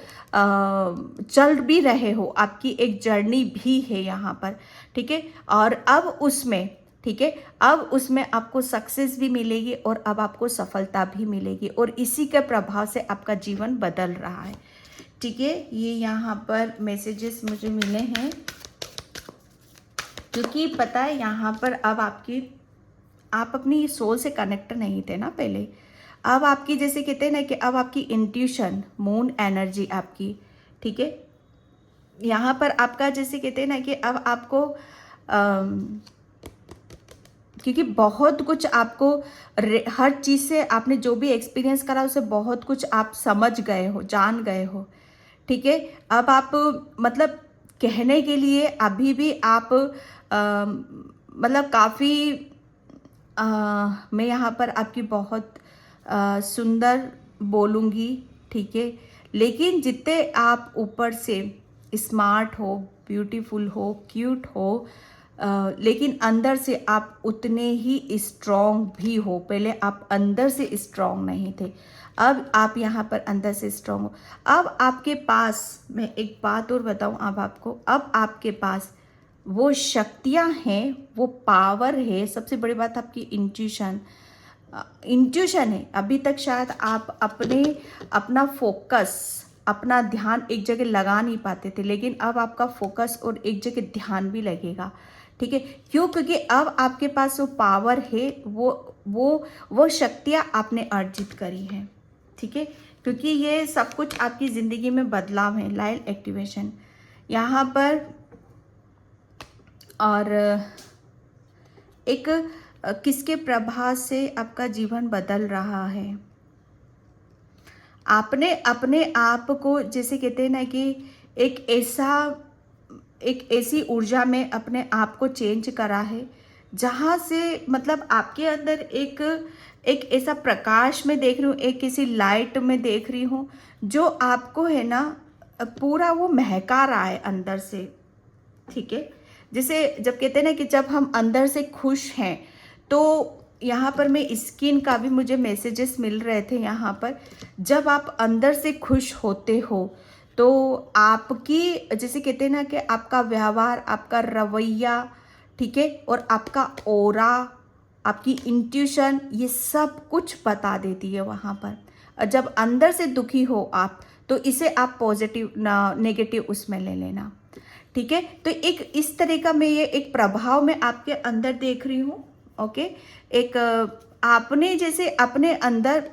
चल भी रहे हो, आपकी एक जर्नी भी है यहाँ पर, ठीक है। और अब उसमें, ठीक है, अब उसमें आपको सक्सेस भी मिलेगी और अब आपको सफलता भी मिलेगी, और इसी के प्रभाव से आपका जीवन बदल रहा है, ठीक है। ये यहाँ पर मैसेजेस मुझे मिले हैं, क्योंकि पता है यहाँ पर अब आप अपनी सोल से कनेक्ट नहीं थे ना पहले। अब आपकी जैसे कहते हैं ना कि अब आपकी इंट्यूशन, मून एनर्जी आपकी, ठीक है, यहाँ पर आपका जैसे कहते हैं ना कि अब आपको क्योंकि बहुत कुछ आपको हर चीज़ से आपने जो भी एक्सपीरियंस करा उसे बहुत कुछ आप समझ गए हो, जान गए हो, ठीक है। अब आप मतलब कहने के लिए अभी भी आप मतलब काफ़ी मैं यहाँ पर आपकी बहुत सुंदर बोलूँगी, ठीक है, लेकिन जितने आप ऊपर से स्मार्ट हो, ब्यूटीफुल हो, क्यूट हो, लेकिन अंदर से आप उतने ही स्ट्रॉन्ग भी हो। पहले आप अंदर से स्ट्रॉन्ग नहीं थे, अब आप यहाँ पर अंदर से स्ट्रॉन्ग हो। अब आपके पास, मैं एक बात और बताऊँ अब आपको, अब आपके पास वो शक्तियाँ हैं, वो पावर है। सबसे बड़ी बात आपकी इंट्यूशन है। अभी तक शायद आप अपना फोकस, अपना ध्यान एक जगह लगा नहीं पाते थे, लेकिन अब आपका फोकस और एक जगह ध्यान भी लगेगा, ठीक है। क्यों? क्योंकि अब आपके पास वो पावर है, वो शक्तियाँ आपने अर्जित करी हैं, ठीक है, क्योंकि ये सब कुछ आपकी ज़िंदगी में बदलाव है। लाइल एक्टिवेशन यहाँ पर, और एक किसके प्रभाव से आपका जीवन बदल रहा है। आपने अपने आप को जैसे कहते हैं ना कि एक ऐसी ऊर्जा में अपने आप को चेंज करा है, जहाँ से मतलब आपके अंदर एक ऐसा प्रकाश में देख रही हूँ, एक किसी लाइट में देख रही हूँ, जो आपको है ना पूरा वो महका रहा है अंदर से, ठीक है। जैसे जब कहते हैं ना कि जब हम अंदर से खुश हैं, तो यहाँ पर मैं स्किन का भी मुझे मैसेजेस मिल रहे थे यहाँ पर। जब आप अंदर से खुश होते हो तो आपकी जैसे कहते हैं ना कि आपका व्यवहार, आपका रवैया, ठीक है, और आपका ऑरा, आपकी इंट्यूशन, ये सब कुछ बता देती है वहाँ पर। और जब अंदर से दुखी हो आप, तो इसे आप पॉजिटिव ना नेगेटिव उसमें ले लेना, ठीक है। तो एक इस तरह का मैं ये एक प्रभाव मैं आपके अंदर देख रही हूँ, ओके। एक आपने जैसे अपने अंदर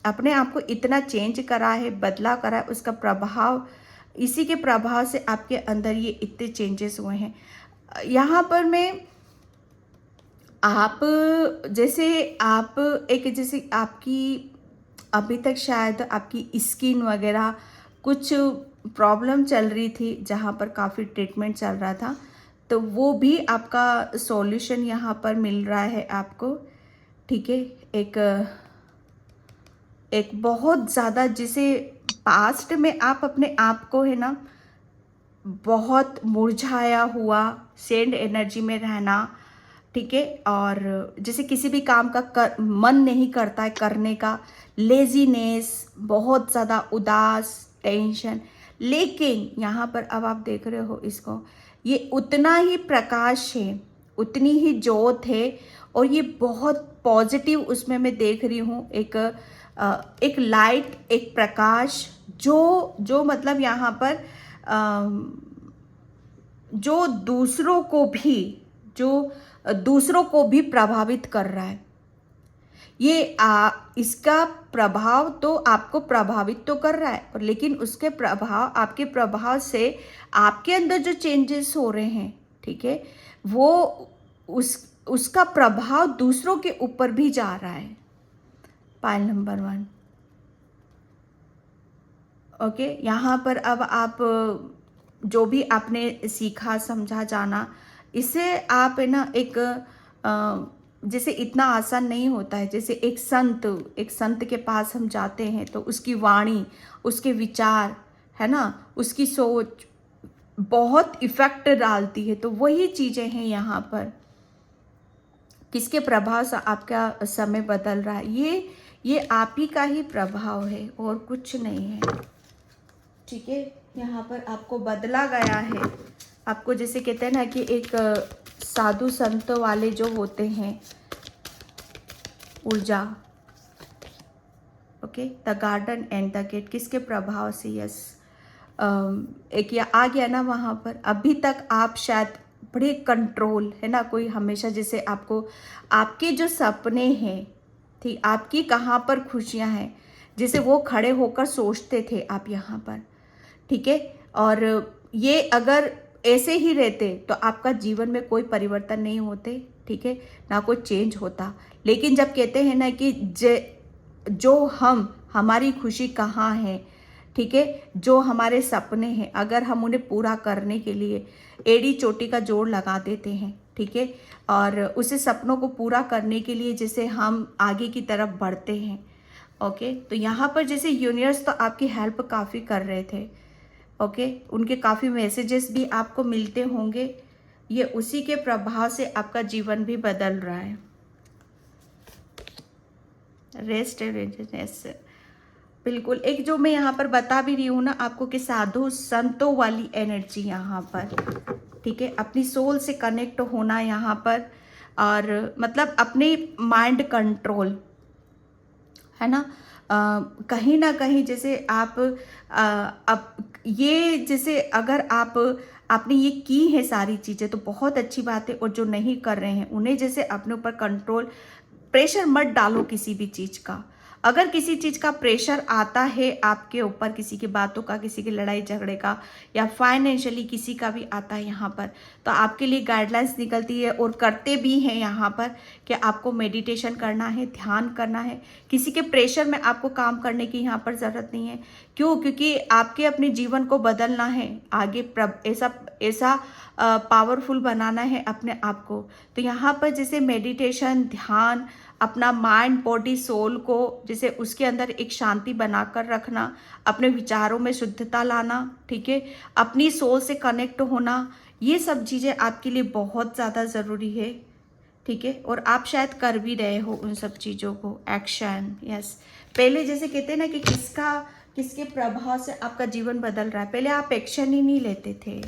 अपने आप को इतना चेंज करा है, बदला करा है, उसका प्रभाव, इसी के प्रभाव से आपके अंदर ये इतने चेंजेस हुए हैं। यहाँ पर मैं आप जैसे आप एक जैसे आपकी अभी तक शायद आपकी स्किन वगैरह कुछ प्रॉब्लम चल रही थी, जहाँ पर काफ़ी ट्रीटमेंट चल रहा था, तो वो भी आपका सॉल्यूशन यहाँ पर मिल रहा है आपको। ठीक है, एक एक बहुत ज़्यादा जिसे पास्ट में आप अपने आप को है ना बहुत मुरझाया हुआ सेंड एनर्जी में रहना, ठीक है, और जैसे किसी भी काम का मन नहीं करता है करने का, लेजीनेस, बहुत ज़्यादा उदास, टेंशन, लेकिन यहाँ पर अब आप देख रहे हो इसको, ये उतना ही प्रकाश है, उतनी ही जोत है, और ये बहुत पॉजिटिव उसमें मैं देख रही हूँ, एक लाइट, एक प्रकाश जो मतलब यहाँ पर जो दूसरों को भी प्रभावित कर रहा है। ये इसका प्रभाव तो आपको प्रभावित तो कर रहा है, और लेकिन उसके प्रभाव, आपके प्रभाव से आपके अंदर जो चेंजेस हो रहे हैं, ठीक है, वो उसका प्रभाव दूसरों के ऊपर भी जा रहा है। Pile number 1। ओके, यहाँ पर अब आप जो भी आपने सीखा, समझा, जाना, इसे आप है ना एक जैसे इतना आसान नहीं होता है। जैसे एक संत के पास हम जाते हैं तो उसकी वाणी, उसके विचार, है ना, उसकी सोच बहुत इफेक्ट डालती है। तो वही चीज़ें हैं यहाँ पर, किसके प्रभाव से आपका समय बदल रहा है, ये आप ही का ही प्रभाव है और कुछ नहीं है। ठीक है, यहाँ पर आपको बदला गया है। आपको जैसे कहते हैं ना कि एक साधु संत वाले जो होते हैं ऊर्जा, okay, the garden and the gate, किसके प्रभाव से, यस, एक या आ गया ना वहाँ पर। अभी तक आप शायद बड़े कंट्रोल, है ना, कोई हमेशा जैसे आपको आपके जो सपने हैं, ठीक, आपकी कहाँ पर खुशियाँ हैं, जैसे वो खड़े होकर सोचते थे आप यहाँ पर, ठीक है। और ये अगर ऐसे ही रहते तो आपका जीवन में कोई परिवर्तन नहीं होते, ठीक है, ना कोई चेंज होता। लेकिन जब कहते हैं ना कि जो हमारी खुशी कहाँ है, ठीक है, जो हमारे सपने हैं, अगर हम उन्हें पूरा करने के लिए एड़ी चोटी का जोड़ लगा देते हैं, ठीक है, और उसे सपनों को पूरा करने के लिए जैसे हम आगे की तरफ बढ़ते हैं, ओके, तो यहाँ पर जैसे यूनिवर्स तो आपकी हेल्प काफ़ी कर रहे थे, ओके, उनके काफ़ी मैसेजेस भी आपको मिलते होंगे। ये उसी के प्रभाव से आपका जीवन भी बदल रहा है। रेस्ट एंड बिल्कुल, एक जो मैं यहाँ पर बता भी रही हूँ ना आपको कि साधु संतों वाली एनर्जी यहाँ पर, ठीक है, अपनी सोल से कनेक्ट होना यहाँ पर, और मतलब अपने माइंड कंट्रोल, है ना, कहीं ना कहीं जैसे आप अब ये जैसे अगर आपने ये की है सारी चीज़ें तो बहुत अच्छी बात है, और जो नहीं कर रहे हैं उन्हें जैसे अपने ऊपर कंट्रोल, प्रेशर मत डालो किसी भी चीज़ का। अगर किसी चीज़ का प्रेशर आता है आपके ऊपर, किसी की बातों का, किसी की लड़ाई झगड़े का, या फाइनेंशियली किसी का भी आता है यहाँ पर, तो आपके लिए गाइडलाइंस निकलती है और करते भी हैं यहाँ पर कि आपको मेडिटेशन करना है, ध्यान करना है। किसी के प्रेशर में आपको काम करने की यहाँ पर ज़रूरत नहीं है। क्यों? क्योंकि आपके अपने जीवन को बदलना है, आगे ऐसा पावरफुल बनाना है अपने आप को। तो यहाँ पर जैसे मेडिटेशन, ध्यान, अपना माइंड, बॉडी, सोल को जैसे उसके अंदर एक शांति बनाकर रखना, अपने विचारों में शुद्धता लाना, ठीक है, अपनी सोल से कनेक्ट होना, ये सब चीज़ें आपके लिए बहुत ज़्यादा ज़रूरी है, ठीक है, और आप शायद कर भी रहे हो उन सब चीज़ों को। एक्शन, यस, पहले जैसे कहते हैं ना कि किसके प्रभाव से आपका जीवन बदल रहा है। पहले आप एक्शन ही नहीं लेते थे,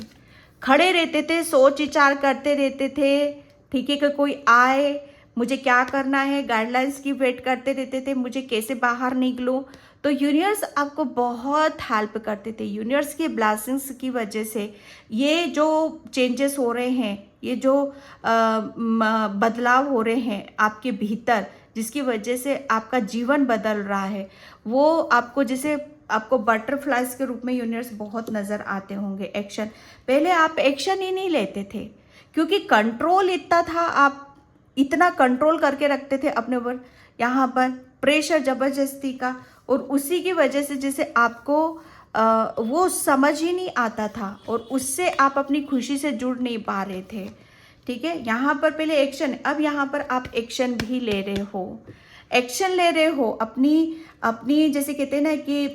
खड़े रहते थे, सोच विचार करते रहते थे, ठीक है, कि कोई आए, मुझे क्या करना है, गाइडलाइंस की वेट करते रहते थे, मुझे कैसे बाहर निकलूं। तो यूनिवर्स आपको बहुत हेल्प करते थे। यूनिवर्स की ब्लेसिंग्स की वजह से ये जो चेंजेस हो रहे हैं, ये जो बदलाव हो रहे हैं आपके भीतर, जिसकी वजह से आपका जीवन बदल रहा है, वो आपको जैसे आपको बटरफ्लाइज के रूप में यूनिवर्स बहुत नज़र आते होंगे। एक्शन, पहले आप एक्शन ही नहीं लेते थे, क्योंकि कंट्रोल इतना था, आप इतना कंट्रोल करके रखते थे अपने ऊपर, यहाँ पर प्रेशर ज़बरदस्ती का, और उसी की वजह से जैसे आपको वो समझ ही नहीं आता था और उससे आप अपनी खुशी से जुड़ नहीं पा रहे थे। ठीक है, यहाँ पर पहले एक्शन, अब यहाँ पर आप एक्शन भी ले रहे हो, एक्शन ले रहे हो अपनी अपनी जैसे कहते हैं ना कि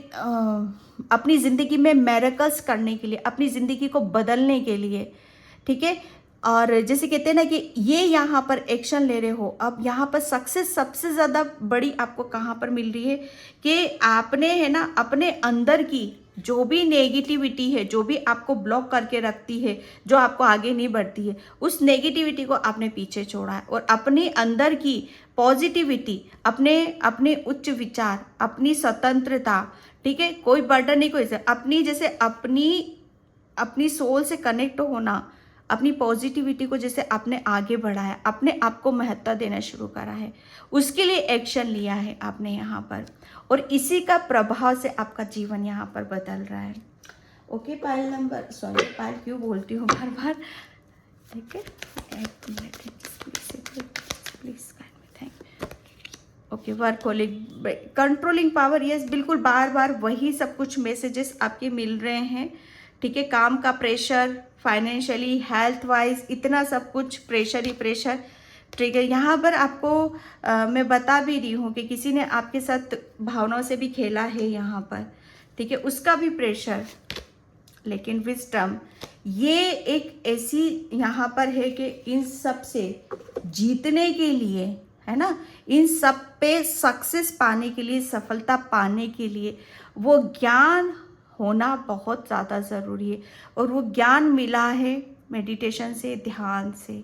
अपनी ज़िंदगी में मैरेकल्स करने के लिए, अपनी ज़िंदगी को बदलने के लिए। ठीक है, और जैसे कहते हैं ना कि ये यहाँ पर एक्शन ले रहे हो। अब यहाँ पर सक्सेस सबसे ज़्यादा बड़ी आपको कहाँ पर मिल रही है कि आपने है ना अपने अंदर की जो भी नेगेटिविटी है, जो भी आपको ब्लॉक करके रखती है, जो आपको आगे नहीं बढ़ती है, उस नेगेटिविटी को आपने पीछे छोड़ा है और अपने अंदर की पॉजिटिविटी, अपने अपने उच्च विचार, अपनी स्वतंत्रता, ठीक है, कोई बर्डन नहीं, कोई अपनी जैसे अपनी सोल से कनेक्ट होना, अपनी पॉजिटिविटी को जैसे आपने आगे बढ़ाया, अपने आप को महत्व देना शुरू करा है, उसके लिए एक्शन लिया है आपने यहाँ पर, और इसी का प्रभाव से आपका जीवन यहाँ पर बदल रहा है। ओके, पायल नंबर, सॉरी पायल क्यों बोलती हूँ बार बार, ठीक है, एक minute please, thank. Okay, workaholic, controlling power, yes बिल्कुल, बार बार वही सब कुछ मैसेजेस आपके मिल रहे हैं। ठीक है, काम का प्रेशर, फाइनेंशियली, हेल्थ वाइज, इतना सब कुछ प्रेशर ही प्रेशर। ठीक है, यहाँ पर आपको मैं बता भी रही हूँ कि किसी ने आपके साथ भावनाओं से भी खेला है यहाँ पर। ठीक है, उसका भी प्रेशर, लेकिन विजडम ये एक ऐसी यहाँ पर है कि इन सब से जीतने के लिए, है ना, इन सब पे सक्सेस पाने के लिए, सफलता पाने के लिए वो ज्ञान होना बहुत ज़्यादा ज़रूरी है। और वो ज्ञान मिला है मेडिटेशन से, ध्यान से,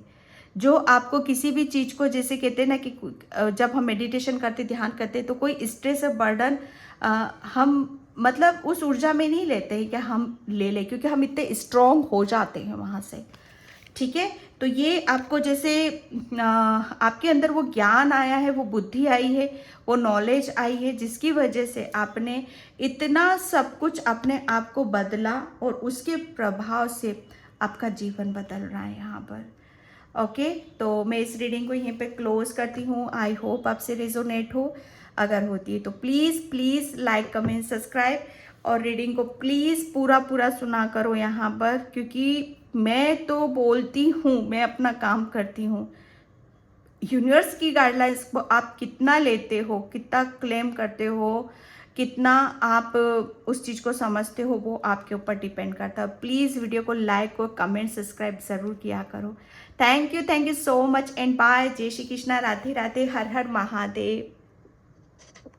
जो आपको किसी भी चीज़ को, जैसे कहते हैं ना कि जब हम मेडिटेशन करते, ध्यान करते, तो कोई स्ट्रेस और बर्डन हम मतलब उस ऊर्जा में नहीं लेते हैं कि हम ले लें, क्योंकि हम इतने स्ट्रॉन्ग हो जाते हैं वहाँ से। ठीक है, तो ये आपको जैसे आपके अंदर वो ज्ञान आया है, वो बुद्धि आई है, वो नॉलेज आई है, जिसकी वजह से आपने इतना सब कुछ अपने आप को बदला और उसके प्रभाव से आपका जीवन बदल रहा है यहाँ पर। ओके, तो मैं इस रीडिंग को यहीं पे क्लोज करती हूँ। आई होप आपसे रेजोनेट हो, अगर होती है तो please please like, comment, subscribe, और रीडिंग को प्लीज़ पूरा पूरा सुना करो यहाँ पर, क्योंकि मैं तो बोलती हूँ, मैं अपना काम करती हूँ। यूनिवर्स की गाइडलाइंस को आप कितना लेते हो, कितना क्लेम करते हो, कितना आप उस चीज़ को समझते हो, वो आपके ऊपर डिपेंड करता है। प्लीज़ वीडियो को लाइक और कमेंट, सब्सक्राइब ज़रूर किया करो। Thank you so much and bye. जय श्री कृष्णा, राधे राधे, हर हर महादेव।